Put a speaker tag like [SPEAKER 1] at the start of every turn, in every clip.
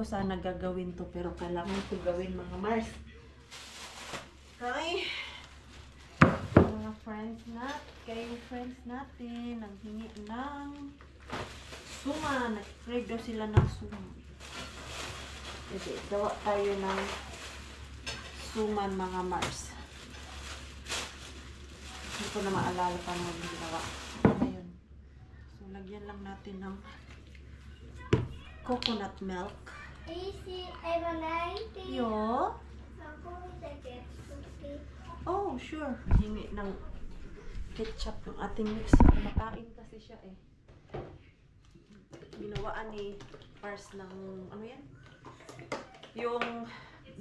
[SPEAKER 1] ko sana gagawin to pero kailangan ko gawin mga Mars. Okay. Mga friends natin, naghingi ng suma. Nag-crave daw sila ng suma. Kasi gawa tayo ng suman mga Mars. Hindi ko na maalala pa mo ginawa. Ayun. So, lagyan lang natin ng coconut milk. Yo. Oh, sure. Hingi ng ketchup ng ating mix. Kumakain kasi siya eh. Ginawaan ni Pars ng, ano yan? Yung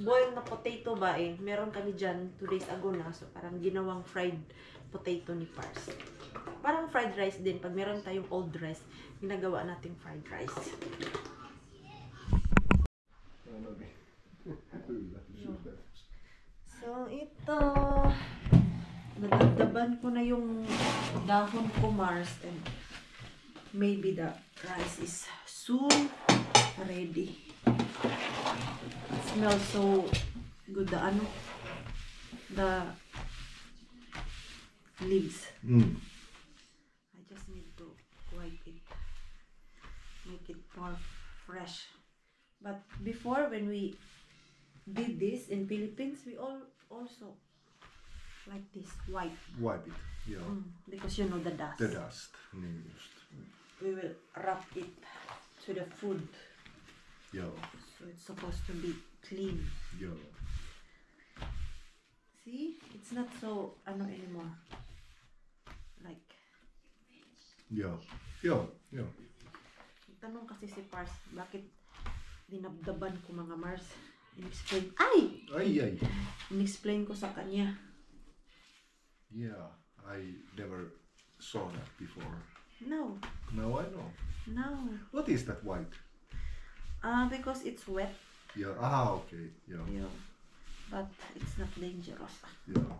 [SPEAKER 1] boiled na potato ba eh. Meron kami dyan 2 days ago na. So, parang ginawang fried potato ni Pars. Parang fried rice din. Pag meron tayong old rice, ginagawa nating fried rice. So, ito. Nadagdaban ko na yung dahon ko, Mars. And maybe the rice is soon ready. It smells so good. The leaves. I just need to wipe it. Make it more fresh. But before, when we did this in Philippines, we also like this, wipe
[SPEAKER 2] it, yeah.
[SPEAKER 1] Because you know the dust.
[SPEAKER 2] The dust.
[SPEAKER 1] We will wrap it to the food.
[SPEAKER 2] Yeah.
[SPEAKER 1] So it's supposed to be clean.
[SPEAKER 2] Yeah.
[SPEAKER 1] See? It's not so anymore. Like.
[SPEAKER 2] Yeah.
[SPEAKER 1] Tanong kasi si Pars, bakit dinabdaban ko mga Mars? In-explain. Ay! In-explain ko sa kanya.
[SPEAKER 2] Yeah, I never saw that before.
[SPEAKER 1] No.
[SPEAKER 2] Now I know.
[SPEAKER 1] No.
[SPEAKER 2] What is that white?
[SPEAKER 1] Because it's wet.
[SPEAKER 2] Yeah. Okay. Yeah.
[SPEAKER 1] But it's not dangerous.
[SPEAKER 2] Yeah.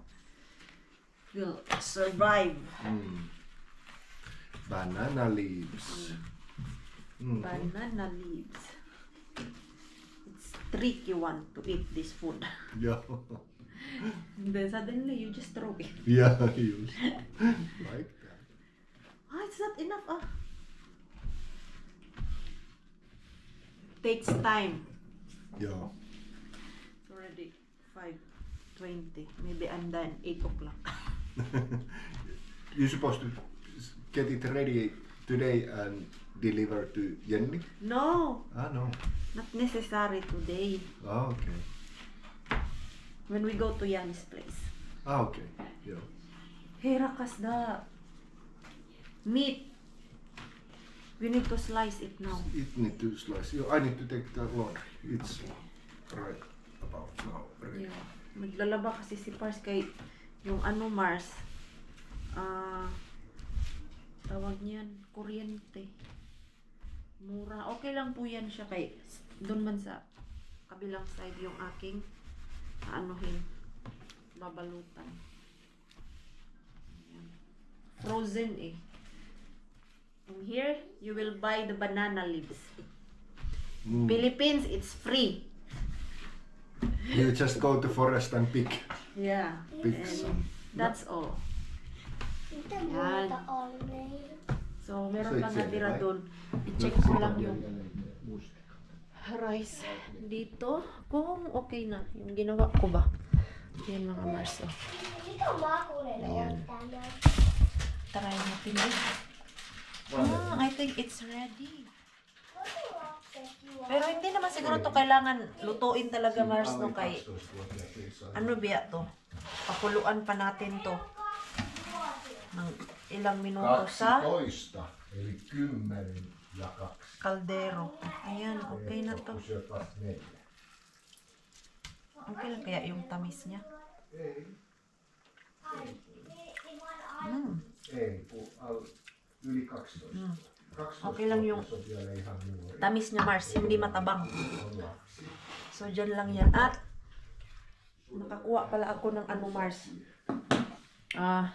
[SPEAKER 1] We'll survive.
[SPEAKER 2] Banana leaves.
[SPEAKER 1] Banana leaves. It's tricky one to eat this food.
[SPEAKER 2] Yeah.
[SPEAKER 1] And then suddenly you just throw it.
[SPEAKER 2] Yeah, like that.
[SPEAKER 1] It's not enough. Takes time.
[SPEAKER 2] Yeah.
[SPEAKER 1] It's already 5:20. Maybe I'm done 8 o'clock.
[SPEAKER 2] You're supposed to get it ready today and deliver to Jenny?
[SPEAKER 1] No.
[SPEAKER 2] No.
[SPEAKER 1] Not necessary today.
[SPEAKER 2] Okay.
[SPEAKER 1] When we go to Yanni's place.
[SPEAKER 2] Okay. Yeah.
[SPEAKER 1] Hey, Rakas, the meat. We need to slice it now.
[SPEAKER 2] It need to slice. I need to take the laundry. It's right about now. Ready.
[SPEAKER 1] Yeah. Maglalaba kasi si Pars kay yung Mars. Tawag niyan, kuryente. Mura. Okay lang po yan siya kay doon man sa kabilang side yung aking babalutan. Ayan. Frozen eh. And here, you will buy the banana leaves. Philippines, it's free.
[SPEAKER 2] You just go to forest and pick.
[SPEAKER 1] Yeah.
[SPEAKER 2] Pick some.
[SPEAKER 1] That's all. Yan. So, meron pang natira doon. I-check ko lang yung rice dito. Kung okay na. Yung ginawa ko ba. Yan mga Mars. Ayan. Try natin eh. I think it's ready. Pero hindi naman siguro to kailangan lutuin talaga Mars no kay biya to. Pakuluan pa natin to. Ng ilang minuto sa
[SPEAKER 2] 12, eli 10 ja 2.
[SPEAKER 1] kaldero. Ayan, okay na to. Okay lang kaya yung tamis niya?
[SPEAKER 2] Yli 12.
[SPEAKER 1] Okay lang yung tamis niya Mars, hindi matabang. So dyan lang yan. At nakakuha pala ako ng Mars.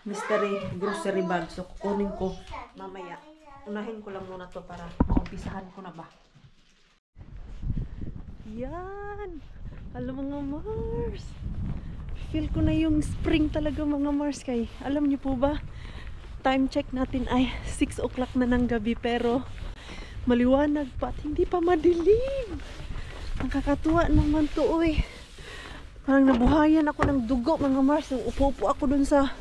[SPEAKER 1] Mystery grocery bag. So kukunin ko mamaya. Unahin ko lang muna to para maumpisahan ko na ba. Yan. Alam mga Mars. Feel ko na yung spring talaga mga Mars. Kay, alam niyo po ba, time check natin ay 6 o'clock na ng gabi pero maliwanag pa at hindi pa madilim. Nakakatuwa naman to eh. Parang nabuhayan ako ng dugo mga Mars. Nung upo-upo ako dun sa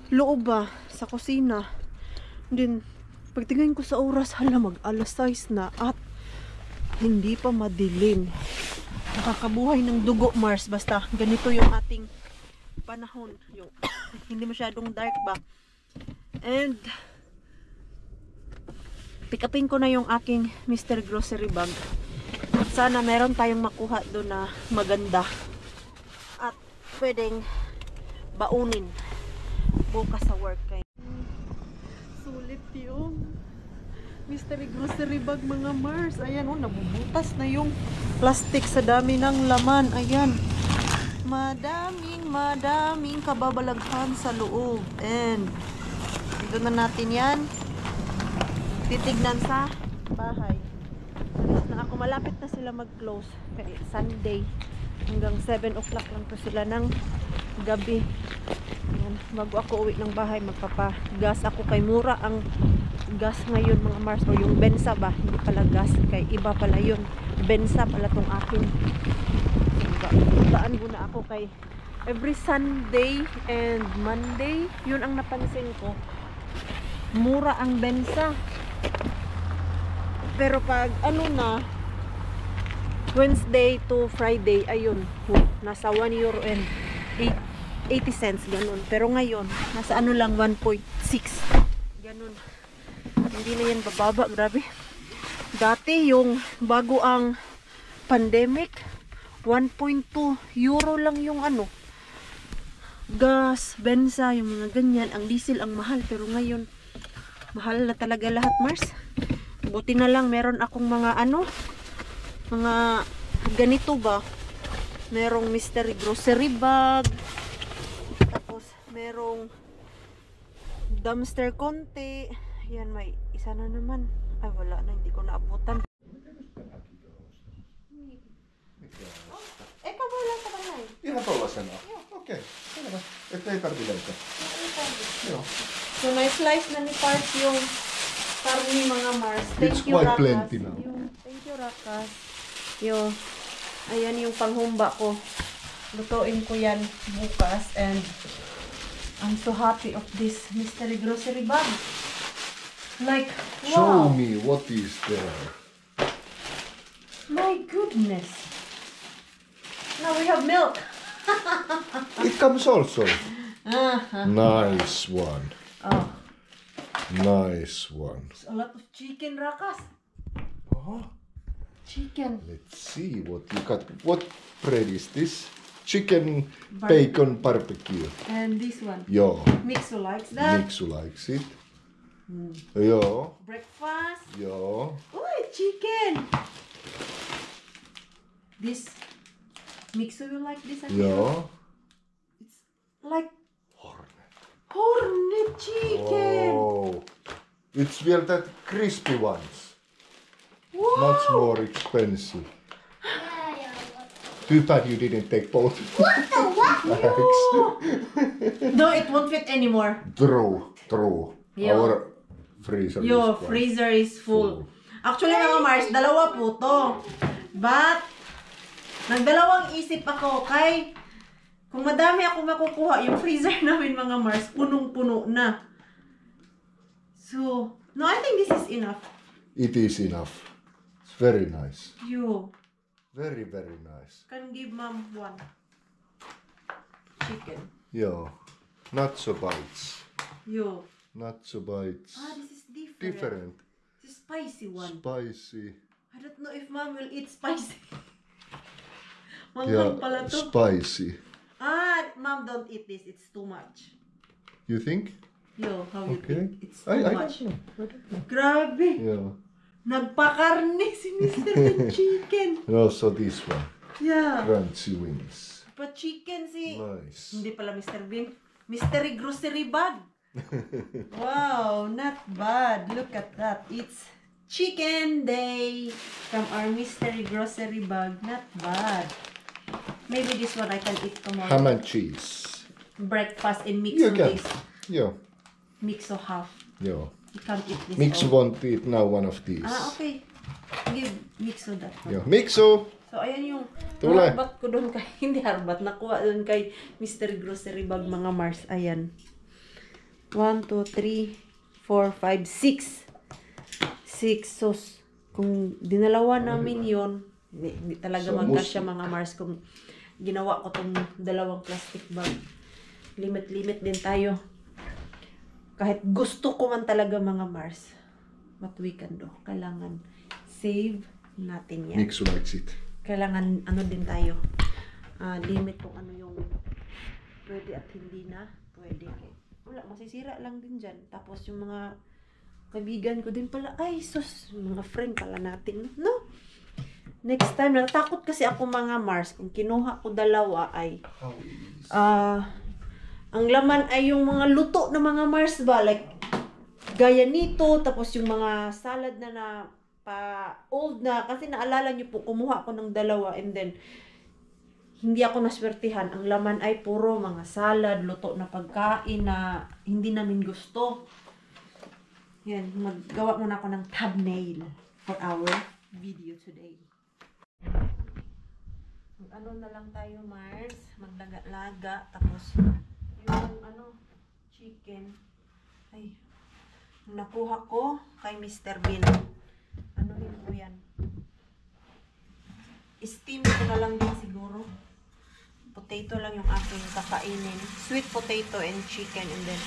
[SPEAKER 1] loob sa kusina. Then, pagtingin ko sa oras, hala mag alas 6 na at hindi pa madilim. Nakakabuhay ng dugo Mars. Basta ganito yung ating panahon. Yung hindi masyadong dark ba. And pick upin ko na yung aking Mr. Grocery bag. Sana meron tayong makuha doon na maganda. At pwedeng baunin bukas sa work kay. Sulit yung mystery grocery bag mga Mars. Ayan oh, nabubutas na yung plastic sa dami ng laman. Ayan. Madaming kababalaghan sa loob. And ito na natin yan. Titignan sa bahay. Alis na ako. Malapit na sila mag-close. Kaya Sunday. Hanggang 7 o'clock lang to sila ng gabi. Ayan. Bago ako uwi ng bahay, magpapagas ako kay mura ang gas ngayon mga Mars. O yung bensa ba? Hindi pala gas. Kay iba pala yun. Bensa pala tong akin. Daan muna ako kay every Sunday and Monday. Yun ang napansin ko. Mura ang bensa. Pero pag ano na, Wednesday to Friday, ayun, nasa 1 euro and 80 cents, ganun. Pero ngayon, nasa ano lang, 1.6. Ganun. Hindi na yan bababa, grabe. Dati yung bago ang pandemic, 1.2 euro lang yung ano, gas, bensa, yung mga ganyan. Ang diesel ang mahal, pero ngayon, mahal na talaga lahat, Mars. Buti na lang, meron akong mga ano, mga ganito ba, merong mystery grocery bag, tapos merong dumpster konti. Yan, may isa na naman. Ay wala na, hindi ko naabutan. Ikaw ba lang sa balay?
[SPEAKER 2] Ihan tollasen on. Okei, selvä. Että ei tarvi leikata. Joo.
[SPEAKER 1] So na-slice na ni Park yung karni mga Mars.
[SPEAKER 2] It's
[SPEAKER 1] Thank you,
[SPEAKER 2] quite
[SPEAKER 1] Rakas.
[SPEAKER 2] plenty now.
[SPEAKER 1] Thank you, Rakas. Ayan yung panghumba ko. Lutuin ko yan bukas. And I'm so happy of this mystery grocery bag. Like,
[SPEAKER 2] Show
[SPEAKER 1] wow.
[SPEAKER 2] me what is there.
[SPEAKER 1] My goodness. Now we have milk.
[SPEAKER 2] It comes also.
[SPEAKER 1] Uh-huh.
[SPEAKER 2] Nice one.
[SPEAKER 1] Oh,
[SPEAKER 2] Nice one.
[SPEAKER 1] a lot of chicken, Rakas.
[SPEAKER 2] Oh,
[SPEAKER 1] Chicken.
[SPEAKER 2] let's see what you got. What bread is this? Chicken bacon barbecue.
[SPEAKER 1] And this one.
[SPEAKER 2] Joo.
[SPEAKER 1] Mixu likes that.
[SPEAKER 2] Miksu likes it. Joo.
[SPEAKER 1] Breakfast.
[SPEAKER 2] Joo.
[SPEAKER 1] Oh, chicken. This. Mixu, you like this?
[SPEAKER 2] Joo.
[SPEAKER 1] It's like
[SPEAKER 2] Hornet.
[SPEAKER 1] hornet chicken.
[SPEAKER 2] Oh. It's well that crispy ones.
[SPEAKER 1] Wow.
[SPEAKER 2] Much more expensive. Too bad you didn't take both.
[SPEAKER 1] No, it won't fit anymore.
[SPEAKER 2] True.
[SPEAKER 1] Yo.
[SPEAKER 2] Our freezer
[SPEAKER 1] Your
[SPEAKER 2] is quite
[SPEAKER 1] freezer is full.
[SPEAKER 2] full.
[SPEAKER 1] Actually, mga Mars, dalawa po to. But, nagdalawang isip ako kay kung madami ako makukuha, yung freezer namin mga Mars, punong-puno na. So, no, I think this is enough.
[SPEAKER 2] It is enough. It's very nice.
[SPEAKER 1] You
[SPEAKER 2] Very, very nice.
[SPEAKER 1] can give mom one chicken.
[SPEAKER 2] Yo. Nacho bites.
[SPEAKER 1] You.
[SPEAKER 2] Nacho bites.
[SPEAKER 1] This is different.
[SPEAKER 2] Different.
[SPEAKER 1] This is spicy one.
[SPEAKER 2] Spicy.
[SPEAKER 1] I don't know if mom will eat spicy.
[SPEAKER 2] Yeah,
[SPEAKER 1] Manghang pala to.
[SPEAKER 2] spicy.
[SPEAKER 1] Mom don't eat this. It's too much.
[SPEAKER 2] You think?
[SPEAKER 1] Yo, how you
[SPEAKER 2] Okay.
[SPEAKER 1] think? It's too
[SPEAKER 2] I
[SPEAKER 1] much.
[SPEAKER 2] don't know. I don't know.
[SPEAKER 1] Grabe.
[SPEAKER 2] Yeah.
[SPEAKER 1] Nagpakarne si Mr. Chicken.
[SPEAKER 2] And also this one.
[SPEAKER 1] Yeah.
[SPEAKER 2] Crunchy wings.
[SPEAKER 1] Pa chicken si...
[SPEAKER 2] Nice.
[SPEAKER 1] Hindi pala Mr. Bean. Mystery grocery bag. Wow, not bad. Look at that. It's chicken day from our mystery grocery bag. Not bad. Maybe this one I can eat tomorrow.
[SPEAKER 2] Ham and cheese.
[SPEAKER 1] Breakfast and mix
[SPEAKER 2] You
[SPEAKER 1] of
[SPEAKER 2] can.
[SPEAKER 1] this.
[SPEAKER 2] Joo.
[SPEAKER 1] Mix of half.
[SPEAKER 2] Joo.
[SPEAKER 1] You can't eat this
[SPEAKER 2] Mixu
[SPEAKER 1] all.
[SPEAKER 2] won't eat now one of these.
[SPEAKER 1] Okay. Give mix of that one.
[SPEAKER 2] Joo. Mixu!
[SPEAKER 1] So, ayan yung
[SPEAKER 2] Tule.
[SPEAKER 1] harbat ko doon kay, hindi harbat, nakuha doon kay Mystery Grocery Bag, mga Mars. Ayan. 1, 2, 3, 4, 5, 6. 6. So, kung dinalawa namin yon, hindi talaga
[SPEAKER 2] So,
[SPEAKER 1] magkasya, mga Mars, kung ginawa ko tong dalawang plastic bag. Limit-limit din tayo. Kahit gusto ko man talaga, mga Mars. What we can do. Kailangan save natin yan.
[SPEAKER 2] Mixu likes it.
[SPEAKER 1] Kailangan ano din tayo, limit kung ano yung pwede at hindi na pwede. Wala, masisira lang din dyan. Tapos yung mga kaibigan ko din pala, ay sus, mga friend pala natin, no? Next time, natakot kasi ako, mga Mars, kung kinuha ko dalawa ay ang laman ay yung mga luto na mga Mars ba, like gaya nito, tapos yung mga salad na pa old na, kasi naalala niyo po, kumuha ako ng dalawa and then hindi ako naswertihan. Ang laman ay puro mga salad, luto na pagkain na hindi namin gusto. Yan, maggawa muna ako ng thumbnail for our video today. Ano na lang tayo, Mars, maglaga-laga, tapos yung chicken ay nakuha ko kay Mr. Bean. Anuhin ko yan. Steam ko na lang din siguro. Potato lang yung aking kakainin. Sweet potato and chicken, and then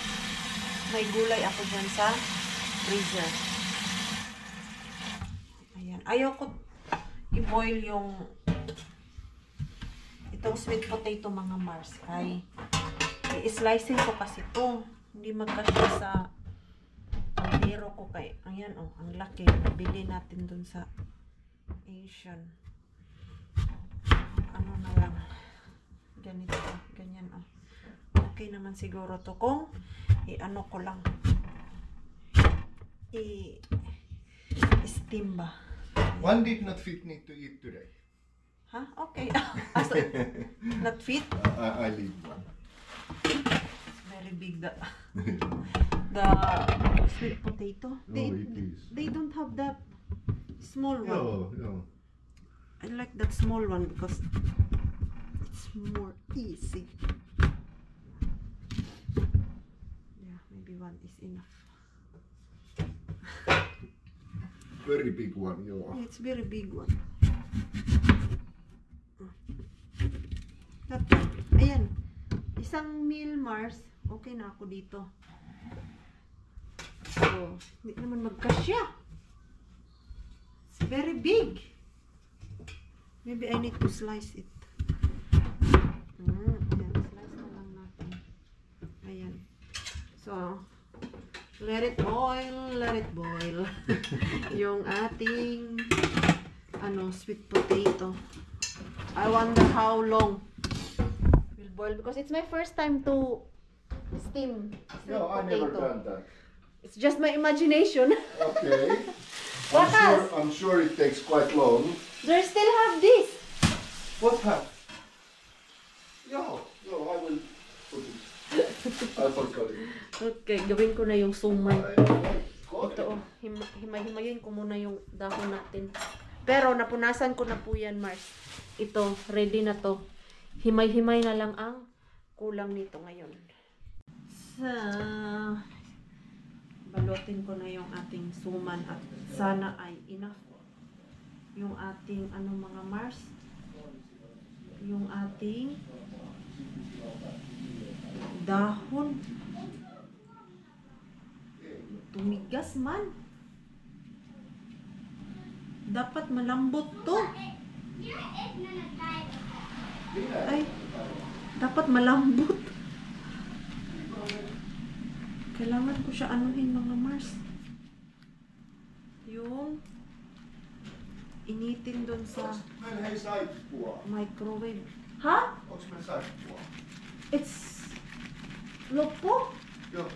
[SPEAKER 1] may gulay ako dyan sa freezer. Ayan. Ayaw ko i-boil yung itong sweet potato, mga Mars. Ay i-slicing ko kasi ito. Hindi magkasya sa pero ko kay, ayan ang laki. Bili natin dun sa Asian. Ano na lang. Ganito, ganyan Okay naman siguro to kung i-ano ko lang. I-steam ba?
[SPEAKER 2] One did not fit me to eat today.
[SPEAKER 1] Ha? Okay. So, not fit?
[SPEAKER 2] I leave one.
[SPEAKER 1] Very big the sweet potato.
[SPEAKER 2] It is.
[SPEAKER 1] They don't have that small one.
[SPEAKER 2] No.
[SPEAKER 1] I like that small one because it's more easy. Yeah, maybe one is enough.
[SPEAKER 2] Very big one,
[SPEAKER 1] It's very big one. That one. Ayan. Isang meal, Mars. Okay na ako dito. So, hindi naman magkasya. It's very big. Maybe I need to slice it. Ayan, slice na lang natin. Ayan. So, let it boil, let it boil. Yung ating sweet potato. I wonder how long will boil because it's my first time to steam sweet
[SPEAKER 2] No, I
[SPEAKER 1] potato.
[SPEAKER 2] never done that.
[SPEAKER 1] It's just my imagination.
[SPEAKER 2] Okay.
[SPEAKER 1] What else?
[SPEAKER 2] I'm sure it takes quite long.
[SPEAKER 1] They still have this.
[SPEAKER 2] What have? No, I will put it. I forgot it.
[SPEAKER 1] Okay, gawin ko na yung suman.
[SPEAKER 2] Got
[SPEAKER 1] Ito, himay-himayin ko muna yung dahon natin. Pero napunasan ko na po yan, Mars. Ito, ready na to. Himay-himay na lang ang kulang nito ngayon. So, balutin ko na yung ating suman at sana ay enough yung ating mga Mars, yung ating dahon. Tumigas man. Dapat malambot to. Ay, dapat malambot. Kailangan ko siya anuhin, mga Mars. Yung initin doon sa microwave. Ha? It's lopo?
[SPEAKER 2] Joo.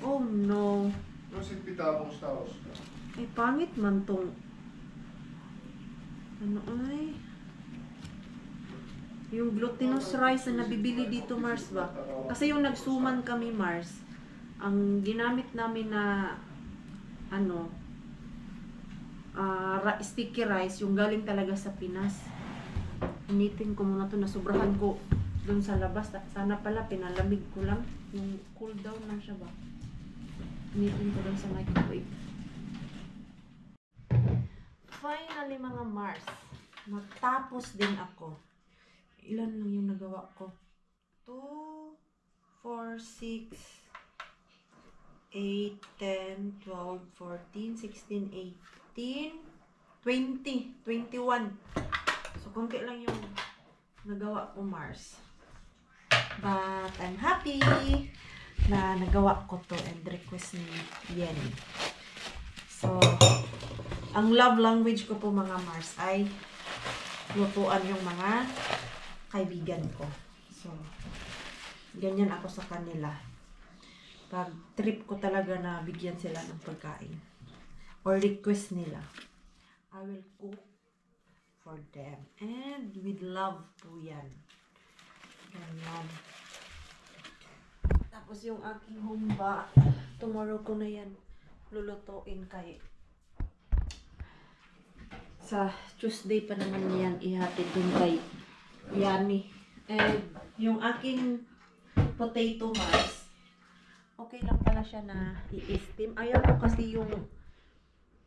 [SPEAKER 1] Oh no.
[SPEAKER 2] No, sitten Titapos tapos.
[SPEAKER 1] Ay, pangit man tong... Ano ay? Yung glutinous rice na nabibili dito, Mars ba? Kasi yung nagsuman kami, Mars, ang ginamit namin na ano, sticky rice, yung galing talaga sa Pinas. Initin ko muna to, nasubrahan ko dun sa labas. Sana pala pinalamig ko lang, yung cool down lang siya ba. Initin ko lang sa microwave. Finally mga Mars, matapos din ako. Ilan lang yung nagawa ko? 2, 4, 6, 8, 10, 12, 14, 16, 18, 20, 21. So, konti lang yung nagawa ko, Mars. But, I'm happy na nagawa ko to and request ni Yenny. So, ang love language ko po mga Mars ay lutuan yung mga kaibigan ko. So, ganyan ako sa kanila. Pag trip ko talaga na bigyan sila ng pagkain or request nila, I will cook for them. And with love po yan. Ganyan. Tapos yung aking humba, tomorrow ko na yan lulutuin kay sa Tuesday pa naman yan ihatid dun kay Yummy. And yung aking potato Mars, okay lang pala siya na i-steam. Ayaw ko kasi yung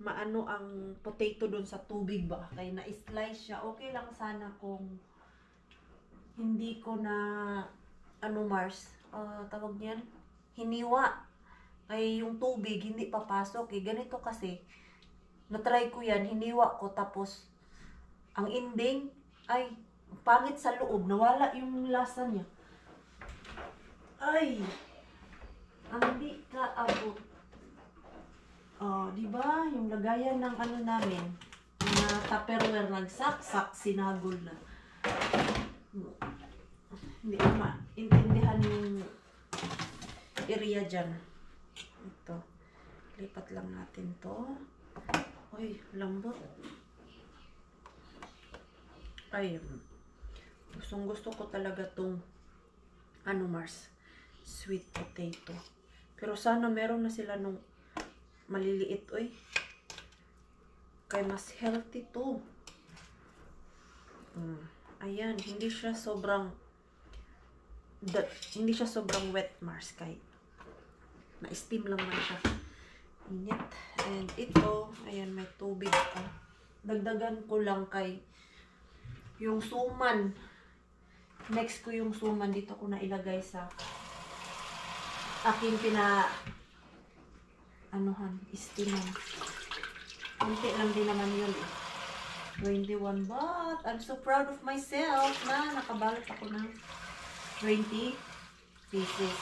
[SPEAKER 1] maano ang potato dun sa tubig ba. Kaya na-slice siya. Okay lang sana kung hindi ko na ano Mars, tawag niyan, hiniwa. Kaya yung tubig hindi papasok. Ganito kasi, na-try ko yan, hiniwa ko tapos ang ending ay pangit sa loob, nawala yung lasa niya. Ay, ang di ka abot. Di ba? Yung lagayan ng ano namin, na Tupperware, nagsaksak, sinagol na. Hindi ko maintindihan yung area dyan. Ito. Lipat lang natin to. Uy, lambot. Ay, gusto ko talaga tong ano Mars, sweet potato. Pero sana meron na sila nung maliliit, oy. Kaya mas healthy to. Ayan, hindi siya sobrang wet Mars, kahit na-steam lang man siya. Init. And ito, ayan, may tubig. Dagdagan ko lang kay yung suman. Next ko yung suman, dito ko na ilagay sa aking steaman. Kunti lang din naman yun. 21, but I'm so proud of myself na nakabalot ako ng 20 pieces.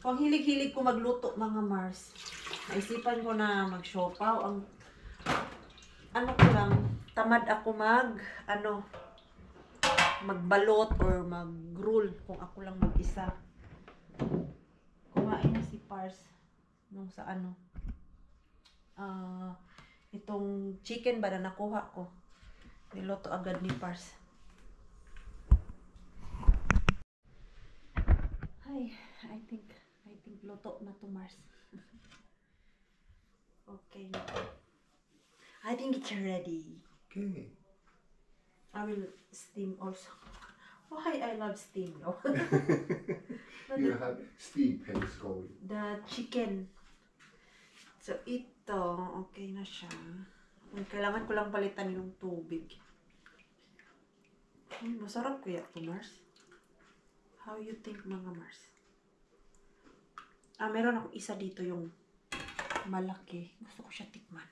[SPEAKER 1] Kung hilig-hilig ko magluto mga Mars, naisipan ko na mag-siopaw. Ang ano ko lang, tamad ako magbalot or mag-roll kung ako lang mag-isa. Kumain na si Pars nung sa itong chicken ba na nakuha ko. Niloto agad ni Pars. Ay, I think luto na to Mars. Okay. I think it's ready.
[SPEAKER 2] Okay.
[SPEAKER 1] I will steam also. Why I love steam though?
[SPEAKER 2] You have steam paste going.
[SPEAKER 1] The chicken. So ito, okay na siya. Kailangan ko lang palitan yung tubig. Masarap kaya ito, Mars? How you think mga Mars? Meron akong isa dito yung malaki. Gusto ko siya tikman.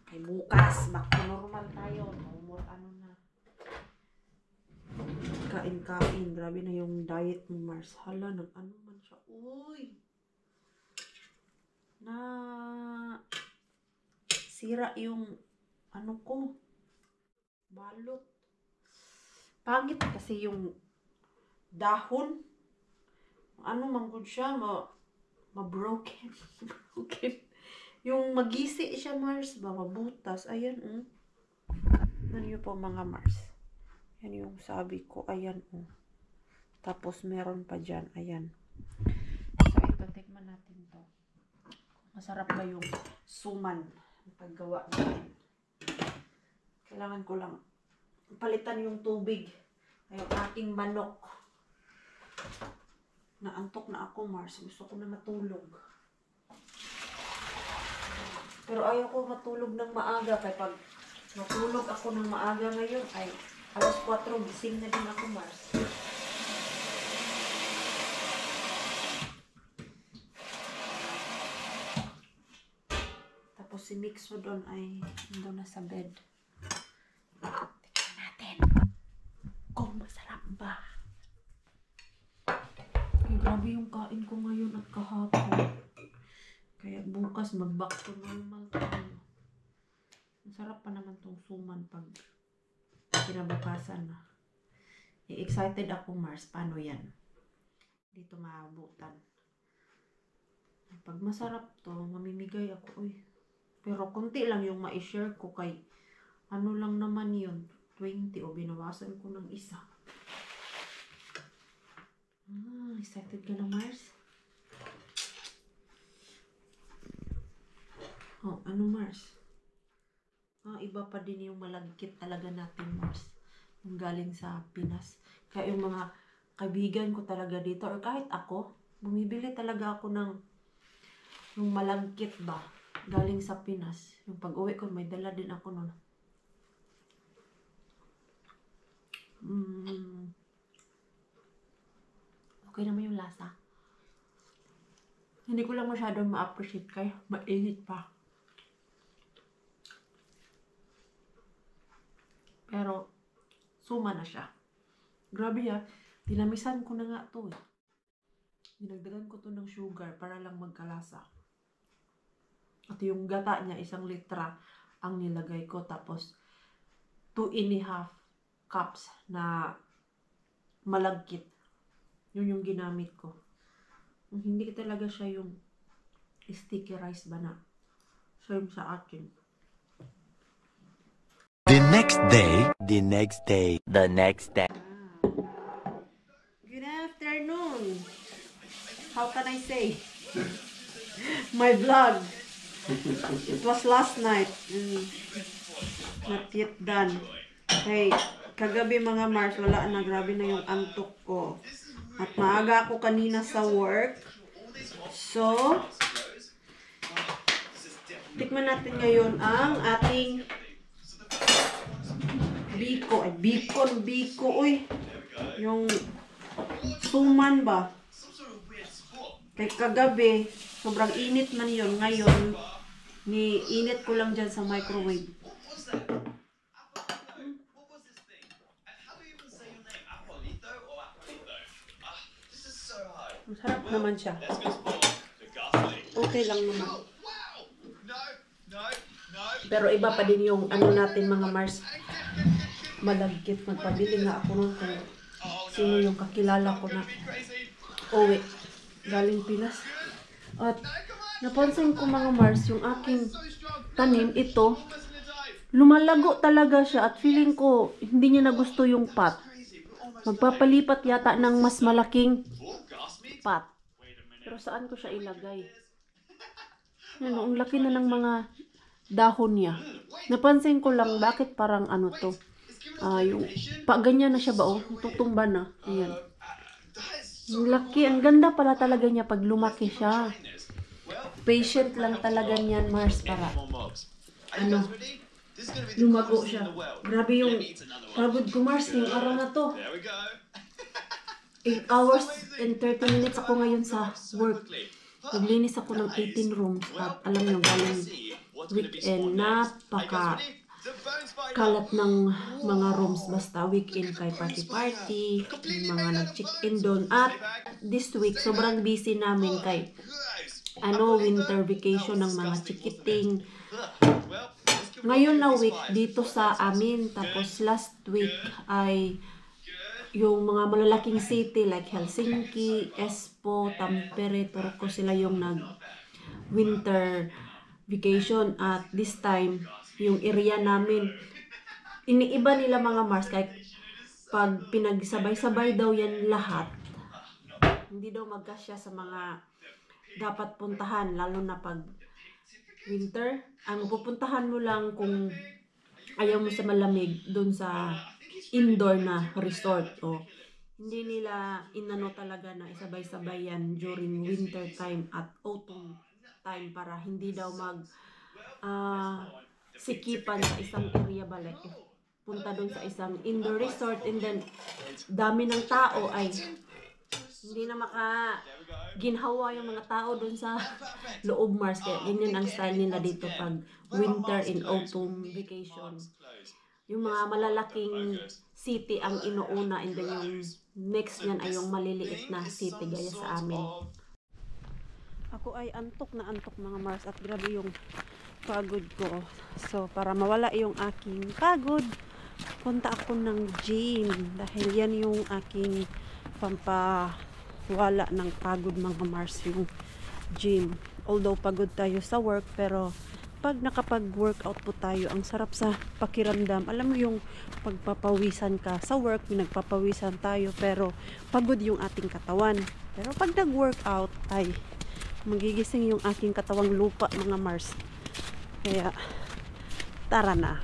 [SPEAKER 1] Kay bukas, back to normal tayo. Kain-kain. Grabe na yung diet ni Mars. Hala, nag-ano man siya. Uy! Sira yung balot. Pangit kasi yung dahon. Manggod siya, mabroken. Broken. Yung magisi siya, Mars, ba, mabutas. Ayan, Ano yun po, mga Mars? Yan yung sabi ko. Ayan, Tapos, meron pa dyan. Ayan. So, ito, tikman natin to. Masarap ba yung suman ang paggawa natin? Kailangan ko lang palitan yung tubig. Yung aking manok. Naantok na ako, Mars. Gusto ko na matulog. Pero ayaw ko matulog ng maaga. Kaya pag matulog ako ng maaga ngayon, ay alas 4, gising na din ako, Mars. Tapos si Mixo doon ay doon na sa bed. Tingnan natin kung masarap ba. Ay, grabe yung kain ko ngayon at kahapon. Kaya bukas mag-back to normal tayo. Masarap pa naman tong suman pag kinabukasan na. Excited ako, Mars. Paano yan? Dito maabutan. Pag masarap to, mamimigay ako. Uy. Pero konti lang yung ma-share ko kay ano lang naman yun. 20 o binawasan ko ng isa. Excited ka na, Mars? Oh, ano, Mars? Iba pa din yung malagkit talaga natin, Mars. Yung galing sa Pinas. Kaya yung mga kaibigan ko talaga dito, or kahit ako, bumibili talaga ako ng yung malagkit ba, galing sa Pinas. Yung pag-uwi ko, may dala din ako nun. Okay naman yung lasa. Hindi ko lang masyadong ma-appreciate kaya mainit pa. Pero, suma na siya. Grabe tinamisan ko na nga to Dinagdagan ko to ng sugar para lang magkalasa. At yung gata niya, 1 litra ang nilagay ko. Tapos, 2.5 cups na malagkit. Yun yung ginamit ko. Hindi talaga siya yung sticky rice ba na same sa akin.
[SPEAKER 3] The next day.
[SPEAKER 1] Good afternoon. How can I say? My vlog. It was last night. Not yet done. Hey, kagabi mga Mars, wala na. Grabe na yung antok ko. At maaga ako kanina sa work. So, tikman natin ngayon ang ating biko, uy. Yung suman ba? Kay kagabi, sobrang init man yun. Ngayon, init ko lang dyan sa microwave. Masarap naman siya. Okay lang naman. Pero iba pa din yung ano natin mga Mars. Malagkit. Magpabili nga ako nun kung sino yung kakilala ko na uwi galing Pinas. At napansin ko mga Mars, yung aking tanim, ito, lumalago talaga siya at feeling ko hindi niya na gusto yung pot. Magpapalipat yata ng mas malaking pot. Pero saan ko siya ilagay? Ano, ang laki na ng mga dahon niya. Napansin ko lang bakit parang ano to. Yung ganyan na siya ba tutumba na. Ayan. Ang laki, ang ganda pala talaga niya pag lumaki siya. Patient lang talaga niyan, Mars, para lumago siya. Grabe yung pagod ko, Mars, yung araw na to. 8 hours and 30 minutes ako ngayon sa work. Naglinis ako ng 18 rooms at alam nyo, galing weekend, napaka kalat ng mga rooms. Basta weekend kay party-party, mga nag-check-in doon. At this week, sobrang busy namin kay winter vacation ng mga chikiting. Ngayon na week dito sa amin. Tapos last week ay yung mga malalaking city like Helsinki, Espoo, Tampere, Turku, sila yung nag-winter vacation. At this time, yung area namin, iniiba nila mga Mars, kahit pag pinagsabay-sabay daw yan lahat, hindi daw magkasya sa mga dapat puntahan, lalo na pag winter. Ang pupuntahan mo lang kung ayaw mo sa malamig, dun sa indoor na resort. O hindi nila inano talaga na isabay-sabay yan during winter time at autumn time para hindi daw sikipan sa isang area ba, like punta dun sa isang indoor resort and then dami ng tao ay hindi na ginhawa yung mga tao dun sa loob Mars. Kaya ganyan ang style nila dito pag winter and autumn vacation. Yung mga malalaking city ang inuuna and then yung next niyan ay yung maliliit na city gaya sa amin. Ako ay antok na antok mga Mars at grabe yung pagod ko. So para mawala yung aking pagod, punta ako ng gym dahil yan yung aking pampawala ng pagod mga Mars, yung gym. Although pagod tayo sa work, pero pag nakapag-workout po tayo, ang sarap sa pakiramdam. Alam mo yung pagpapawisan ka sa work, nagpapawisan tayo, pero pagod yung ating katawan. Pero pag nag-workout ay magigising yung aking katawang lupa mga Mars. Kaya tara na,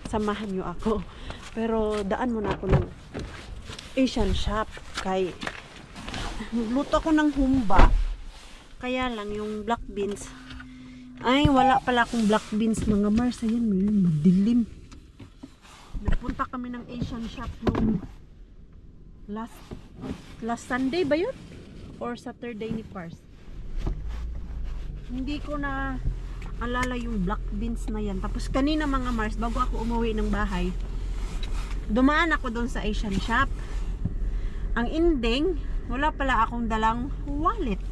[SPEAKER 1] samahan nyo ako. Pero daan muna ako ng Asian shop kay luto ako ng humba. Kaya lang yung black beans ay wala pala akong black beans mga Mars. Ayan, madilim. Nagpunta kami ng Asian shop nung last Sunday ba yun? Or Saturday ni Pars. Hindi ko na alala yung black beans na yan. Tapos kanina mga Mars, bago ako umuwi ng bahay, dumaan ako doon sa Asian shop. Ang ending, wala pala akong dalang wallet.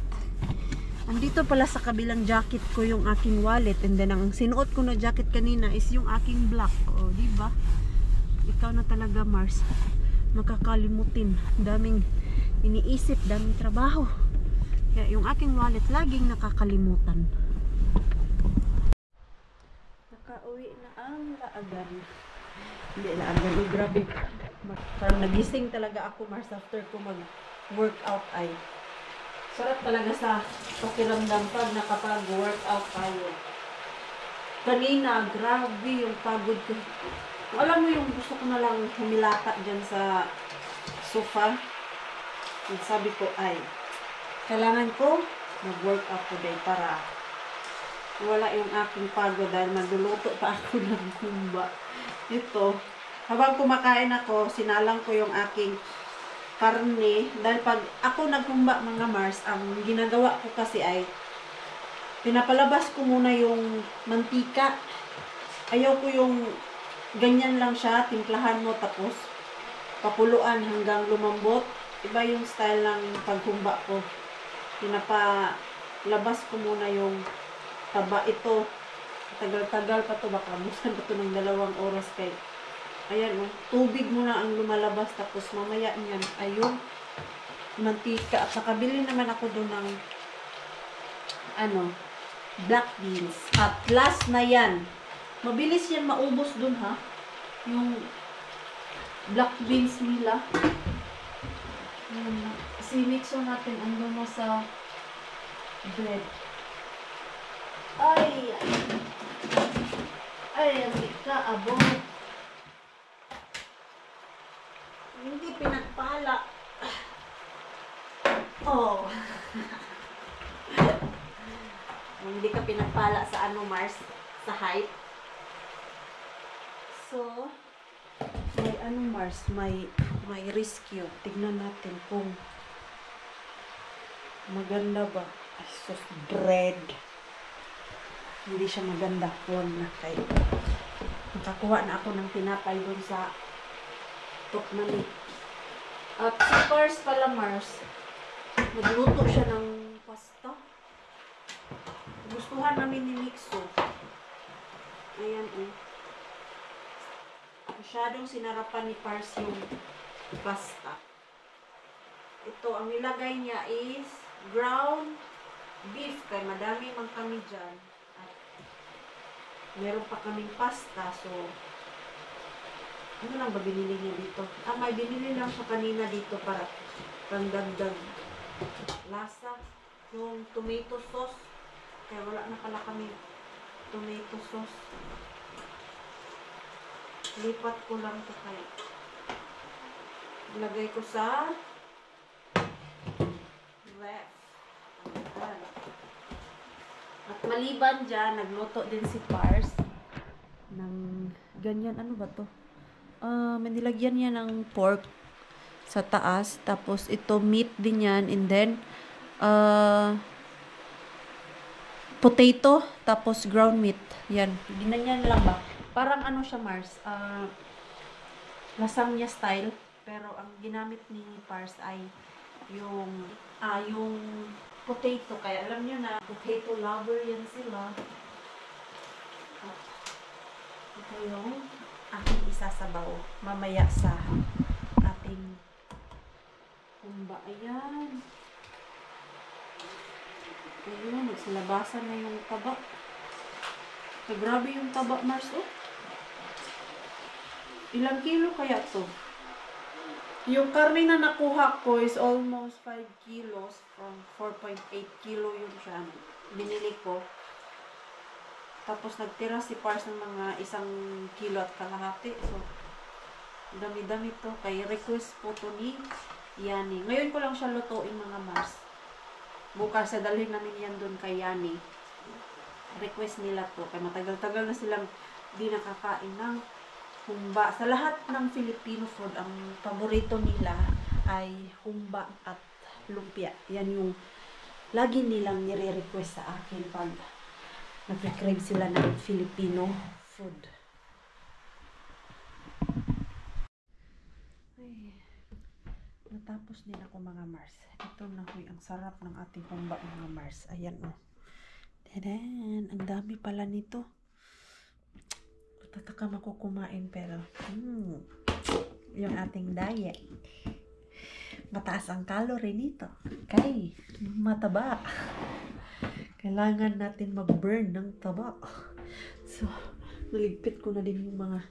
[SPEAKER 1] Andito pala sa kabilang jacket ko yung aking wallet, and then ang sinuot ko na jacket kanina is yung aking black. O, di ba? Ikaw na talaga Mars. Makakalimutin. Daming iniisip, daming trabaho. Kaya yung aking wallet laging nakakalimutan. Nakauwi na ang laagan. Hindi laagan, grabe. Parang nagising talaga ako Mars after ko mag-workout ay. Sarap talaga sa pakiramdam pag nakapag-workout tayo. Kanina, grabe yung pagod ko. Alam mo yung gusto ko na lang humilata dyan sa sofa. And sabi ko ay, kailangan ko mag-workout today para wala yung aking pagod dahil magluluto pa ako ng kumba. Ito, habang kumakain ako, sinalang ko yung aking karne. Dahil pag ako naghumba mga Mars, ang ginagawa ko kasi ay pinapalabas ko muna yung mantika. Ayaw ko yung ganyan lang siya, timplahan mo tapos papuluan hanggang lumambot. Iba yung style ng paghumba ko. Pinapalabas ko muna yung taba. Ito, tagal-tagal pa to, baka busan pa to ng 2 oras kay ayan, tubig muna ang lumalabas tapos mamaya niyan ayun mantika. At nakabili naman ako doon ng black beans. At last na yan, mabilis yan maubos doon ha, yung black beans nila. Mixo natin ang na sa bread. Ay, ang ikaabot. Hindi pinagpala. Oh. Hindi ka pinagpala sa Mars? Sa height? So, may Mars? May rescue. Tignan natin kung maganda ba. Ay, sus, bread. Hindi siya maganda. Huwag na kayo. Nakakuha na ako ng tinapay dun sa Tokmani. At si Pars pala Mars, magluto siya ng pasta. Gustuhan namin ni Mixo. Ayan Masyadong sinarapan ni Pars yung pasta. Ito, ang nilagay niya is ground beef. Kaya madami man kami dyan. At meron pa kaming pasta. So, ano lang ba binili niya dito? May binili lang siya kanina dito para pangdagdag lasa. Yung tomato sauce. Kaya wala na pala kami tomato sauce. Lipat ko lang ito kaya. Ilagay ko sa ref. At maliban dyan, nagluto din si Pars ng ganyan. Ano ba to? May nilagyan niya ng pork sa taas. Tapos ito meat din yan. And then potato. Tapos ground meat. Yan. Ginanyan lang ba? Parang ano siya, Mars? Lasagna style. Pero ang ginamit ni Pars ay yung potato. Kaya alam niyo na, potato lover yan sila. Ito yung aking isasabaw. Mamaya sa ating humba. Ayan. Ayun, nagsalabasan na yung taba. So, grabe yung taba, Mars, oh. Ilang kilo kaya to? Yung karne na nakuha ko is almost 5 kilos from 4.8 kilo yun siya. Binili ko. Tapos nagtira si Pars ng mga 1 kilo at kalahati. So, dami-dami to. Kay request po to ni Yani. Ngayon ko lang siya lutuin, mga Mars. Bukas sa dalhin namin yan doon kay Yani. Request nila to. Kaya matagal-tagal na silang di nakakain ng humba. Sa lahat ng Filipino food, ang paborito nila ay humba at lumpia. Yan yung lagi nilang nire-request sa akin pag nag-crave sila ng Filipino food. Ay, natapos din ako, mga Mars. Ito na huy, ang sarap ng ating humba, mga Mars. Ayan, oh. Tadan! Ang dami pala nito. Tatakam ako kumain, pero yung ating diet. Mataas ang calorie nito. Kay mataba. Kailangan natin mag-burn ng taba. So, naligpit ko na din yung mga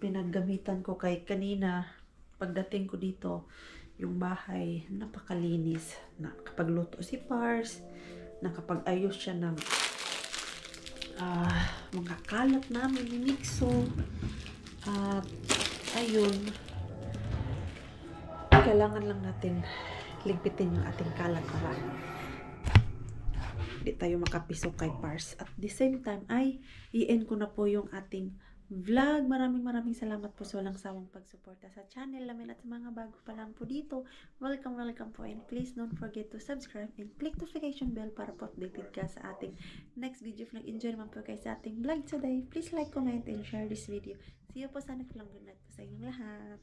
[SPEAKER 1] pinaggamitan ko. Kay kanina, pagdating ko dito, yung bahay, napakalinis. Nakapagluto si Pars, nakapag-ayos siya ng mga kalat namin ni Mixo. At ayun, kailangan lang natin ligpitin yung ating kalat para hindi tayo makapiso kay Pars. At the same time ay i-end ko na po yung ating vlog. Maraming salamat po sa walang sawang pagsuporta sa channel namin. At sa mga bago pa lang po dito, welcome po, and please don't forget to subscribe and click notification bell para po updated ka sa ating next video. If nag-enjoy naman po kayo sa ating vlog today, please like, comment, and share this video. See you po sa next vlog. Good night po sa inyong lahat.